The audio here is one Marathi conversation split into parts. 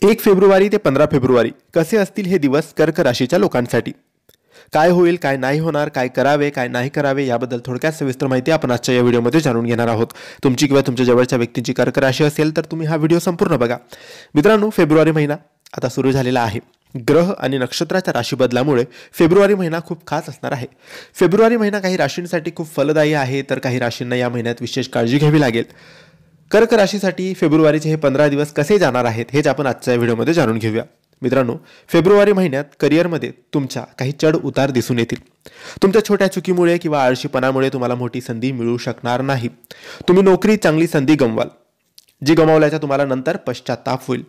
1 फेब्रुवारी ते 15 फेब्रुवारी कसे असतील हे दिवस कर्क राशीच्या लोकांसाठी। काय होईल, काय नाही होणार, काय करावे, काय नाही करावे याबद्दल थोडक्यात सविस्तर माहिती आपण आजच्या या व्हिडिओमध्ये जाणून घेणार आहोत। तुमची किंवा तुमच्या जवळच्या व्यक्तीची कर्क राशी असेल तर तुम्ही हा व्हिडिओ संपूर्ण बघा। मित्रांनो, फेब्रुवारी महिना आता सुरू झालेला आहे। ग्रह आणि नक्षत्राच्या राशी बदलामुळे फेब्रुवारी महिना खूप खास असणार आहे। फेब्रुवारी महिना काही राशींसाठी खूप फलदायी आहे, तर काही राशींना या महिन्यात विशेष काळजी घ्यावी लागेल। कर्क राशीसाठी फेब्रुवारीचे हे 15 दिवस कसे जाणार आहेत हेच आपण आजच्या व्हिडिओमध्ये जाणून घेऊया। मित्रांनो, फेब्रुवारी महिन्यात करिअरमध्ये तुमच्या काही चढ उतार दिसून येतील। तुमच्या छोट्या चुकीमुळे किंवा आळशीपणामुळे तुम्हाला मोठी संधी मिळू शकणार नाही। तुम्ही नोकरी चांगली संधी गमवाल, जी गमावल्याचा तुम्हाला नंतर पश्चाताप होईल।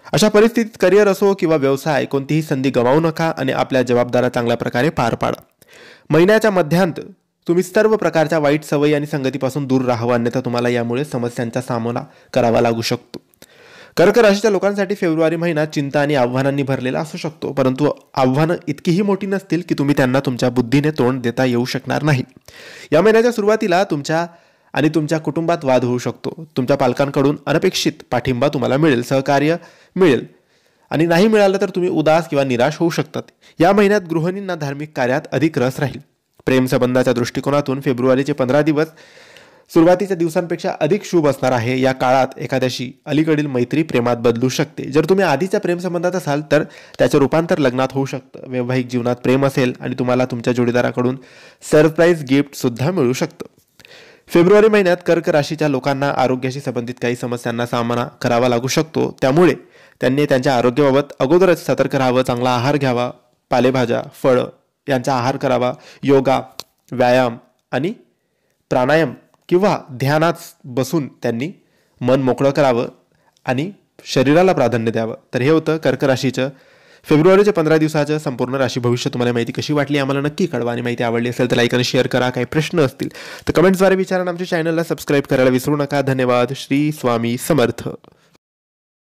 अशा परिस्थितीत करिअर असो किंवा व्यवसाय, कोणतीही संधी गमावू नका आणि आपल्या जबाबदाऱ्या चांगल्या प्रकारे पार पाडा। महिन्याच्या मध्यांत तुम्ही सर्व प्रकारच्या वाईट सवयी आणि संगतीपासून दूर राहावं, अन्यथा तुम्हाला यामुळे समस्यांचा सामना करावा लागू शकतो। कर्क राशीच्या लोकांसाठी फेब्रुवारी महिना चिंता आणि आव्हानांनी भरलेला असू शकतो, परंतु आव्हानं इतकीही मोठी नसतील की तुम्ही त्यांना तुमच्या बुद्धीने तोंड देता येऊ शकणार नाही। या महिन्याच्या सुरुवातीला तुमच्या कुटुंबात वाद होऊ शकतो। तुमच्या पालकांकडून अनपेक्षित पाठिंबा तुम्हाला मिळेल, सहकार्य मिळेल आणि नाही मिळालं तर तुम्ही उदास किंवा निराश होऊ शकतात। या महिन्यात गृहिणींना धार्मिक कार्यात अधिक रस राहील। प्रेम संबंधाच्या दृष्टिकोनातून फेब्रुवारीचे 15 दिवस सुरुवातीच्या दिवसांपेक्षा अधिक शुभ असणार आहे। या काळात एखाद्याशी अलीकडील मैत्री प्रेमात बदलू शकते। जर तुम्ही आधीच्या प्रेम संबंधात असाल तर त्याचे रूपांतर लग्नात होऊ शकतं। वैवाहिक जीवनात प्रेम असेल आणि तुम्हाला तुमच्या जोडीदाराकडून सरप्राईज गिफ्ट सुद्धा मिळू शकतं। फेब्रुवारी महिन्यात कर्क राशीच्या लोकांना आरोग्याशी संबंधित काही समस्यांना सामना करावा लागू शकतो, त्यामुळे त्यांनी त्यांच्या आरोग्याबाबत अगोदरच सतर्क राहावं। चांगला आहार घ्यावा, पालेभाज्या, फळं यांचा आहार करावा, योगा, व्यायाम आणि प्राणायाम किंवा ध्यानात बसून त्यांनी मन मोकळं करावं आणि शरीराला प्राधान्य द्यावं। तर हे होतं कर्क राशीचं फेब्रुवारीच्या 15 दिवसाचं संपूर्ण राशी भविष्य। तुम्हाला माहिती कशी वाटली आम्हाला नक्की कळवा आणि माहिती आवडली असेल तर लाईक आणि शेअर करा। काही प्रश्न असतील तर कमेंट्सद्वारे विचारा। आमच्या चॅनलला सबस्क्राईब करायला विसरू नका। धन्यवाद। श्री स्वामी समर्थ।